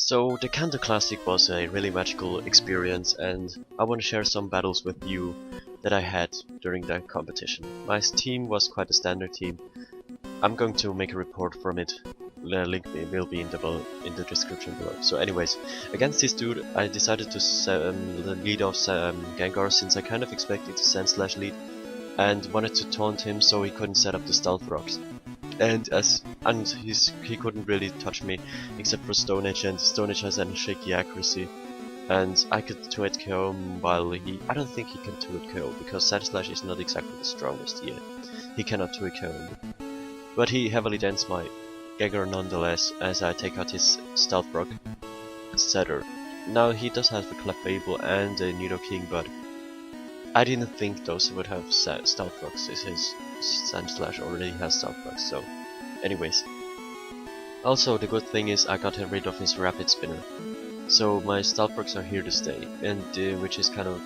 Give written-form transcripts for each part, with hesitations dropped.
So the Kanto Classic was a really magical experience, and I want to share some battles with you that I had during the competition. My team was quite a standard team. I'm going to make a report from it. The link will be in the description below. So anyways, against this dude I decided to lead off Gengar, since I kind of expected to Sand Slash lead and wanted to taunt him so he couldn't set up the stealth rocks. And he couldn't really touch me except for Stone Edge, and Stone Edge has a shaky accuracy. And I could 2-hit KO him while I don't think he can 2-hit KO, because Sand Slash is not exactly the strongest yet. He cannot 2-hit KO me. But he heavily dents my Gengar nonetheless, as I take out his Stealth Rock setter. Now he does have the Clefable and a Nidoking, but I didn't think those would have Stealth Rocks. His Sand Slash already has Stealth Rocks, so anyways. Also, the good thing is I got rid of his Rapid Spinner, so my Stealth Rocks are here to stay, and which is kind of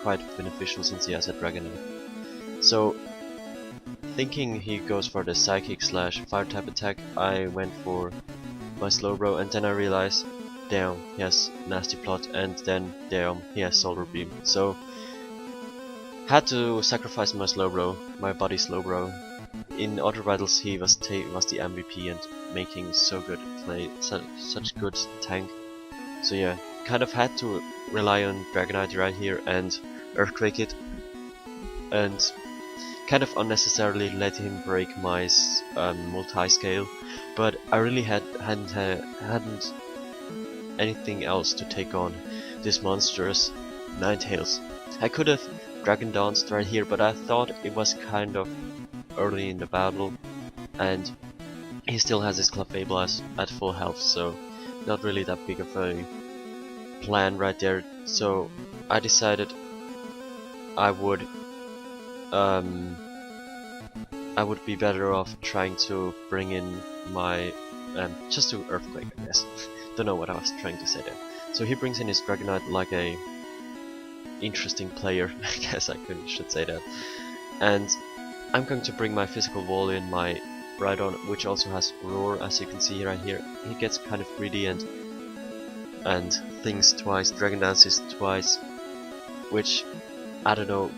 quite beneficial since he has a Dragonite. So, thinking he goes for the Psychic slash Fire type attack, I went for my Slowbro, and then I realized, damn, he has Nasty Plot, and then damn, he has Solar Beam. So had to sacrifice my Slowbro, my body Slowbro. In other battles he was the MVP and making so good play, such good tank. So yeah, kind of had to rely on Dragonite right here and Earthquake it, and kind of unnecessarily let him break my multi-scale, but I really hadn't anything else to take on this monstrous Ninetales. I could have Dragon Danced right here, but I thought it was kind of early in the battle, and he still has his Clefable at full health, so not really that big of a plan right there. So I decided I would be better off trying to bring in my just to Earthquake, I guess. Don't know what I was trying to say there. So he brings in his Dragonite like a interesting player, I guess I should say that. And I'm going to bring my physical wall in, my Rhydon, which also has Roar, as you can see right here. He gets kind of greedy and thinks twice, Dragon Dances twice, which I don't know.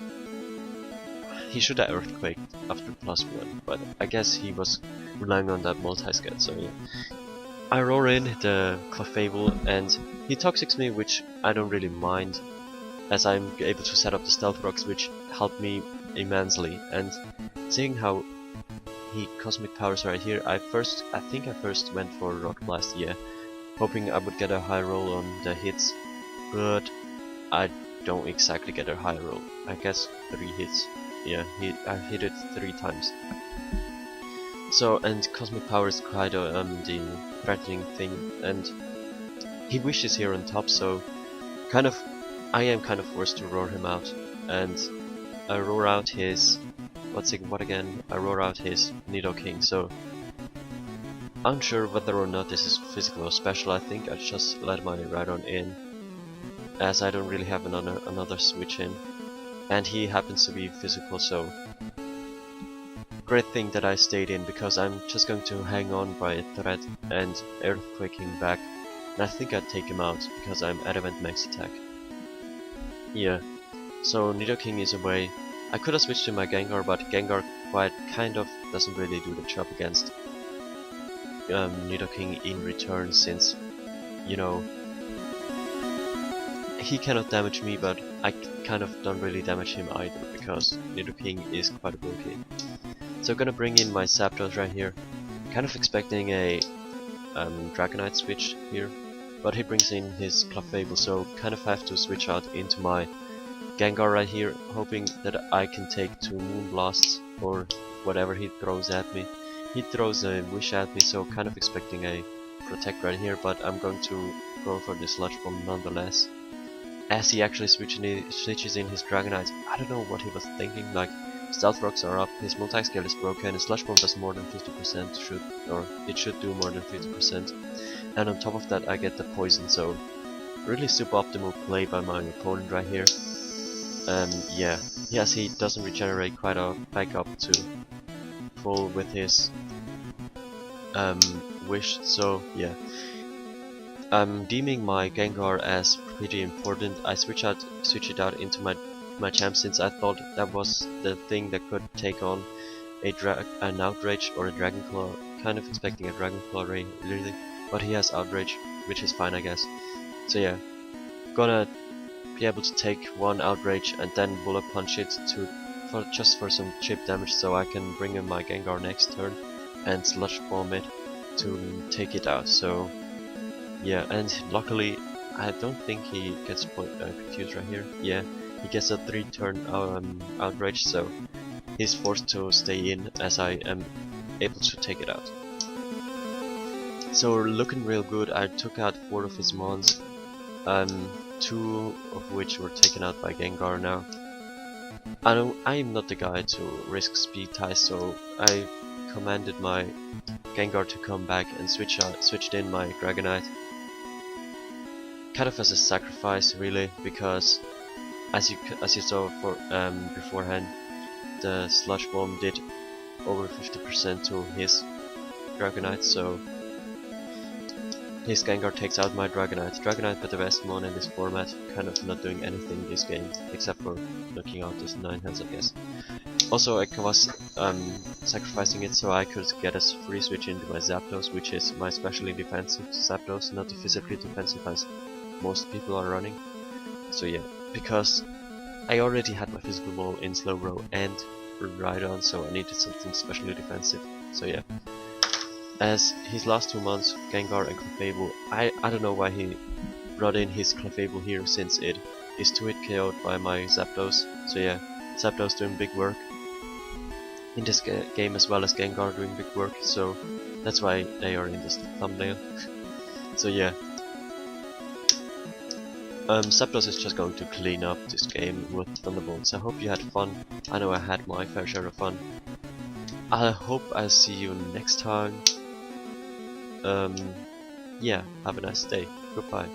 He should have Earthquaked after +1, but I guess he was relying on that multi-scale, so yeah. I roar in the Clefable and he Toxics me, which I don't really mind, as I'm able to set up the Stealth Rocks, which help me immensely. And seeing how he Cosmic Powers right here, I think I first went for Rock Blast, yeah, hoping I would get a high roll on the hits, but I don't exactly get a high roll. I guess 3 hits. Yeah, I hit it 3 times. So, and Cosmic Power is quite the threatening thing, and he wishes here on top, so I am kind of forced to roar him out, and I roar out his I roar out his Nidoking. So unsure whether or not this is physical or special. I think I just let my Rhydon in, as I don't really have another switch in. And he happens to be physical, so great thing that I stayed in, because I'm just going to hang on by a thread and Earthquaking back, and I think I'd take him out because I'm Adamant Max Attack. Yeah, so Nidoking is away. I could have switched to my Gengar, but Gengar kind of doesn't really do the job against Nidoking in return, since, you know, he cannot damage me, but I kind of don't really damage him either, because Nidoking is quite bulky. So I'm gonna bring in my Zapdos right here, kind of expecting a Dragonite switch here, but he brings in his Clefable, so kind of have to switch out into my Gengar right here, hoping that I can take 2 Moonblasts or whatever he throws at me. He throws a Wish at me, so kind of expecting a Protect right here, but I'm going to go for the Sludge Bomb nonetheless, as he actually switches in his Dragonite. I don't know what he was thinking, like, Stealth Rocks are up, his multi-scale is broken, his Sludge Bomb does more than 50%, it should do more than 50%, and on top of that I get the poison, so really super optimal play by my opponent right here. Yeah, yes, he doesn't regenerate quite back up to full with his Wish, so yeah. Deeming my Gengar as pretty important, I switch it out into my champ, since I thought that was the thing that could take on an Outrage or a Dragon Claw. Kind of expecting a Dragon Claw really, but he has Outrage, which is fine, I guess. So yeah, gonna be able to take one Outrage and then Bullet Punch it just for some chip damage, so I can bring in my Gengar next turn and Sludge Bomb it to take it out. So yeah, and luckily I don't think he gets confused right here. Yeah, he gets a 3-turn Outrage, so he's forced to stay in as I am able to take it out. So we're looking real good. I took out 4 of his mons, 2 of which were taken out by Gengar now. I'm not the guy to risk speed ties, so I commanded my Gengar to come back and switched in my Dragonite. Kind of as a sacrifice, really, because as you saw beforehand, the Sludge Bomb did over 50% to his Dragonite, so his Gengar takes out my Dragonite. Dragonite with the best mon in this format, kind of not doing anything this game, except for knocking out this 9 hands, I guess. Also, I was sacrificing it so I could get a free switch into my Zapdos, which is my specially defensive Zapdos, not the physically defensive as most people are running. So yeah, because I already had my physical ball in Slowbro and Rhydon, so I needed something specially defensive. So yeah. As his last 2 months, Gengar and Clefable, I don't know why he brought in his Clefable here, since it is 2-hit KO'd by my Zapdos. So yeah, Zapdos doing big work in this game, as well as Gengar doing big work, so that's why they are in this thumbnail. So yeah, Zapdos is just going to clean up this game with Thunderbolts. I hope you had fun. I know I had my fair share of fun. I hope I'll see you next time. Yeah, have a nice day. Goodbye.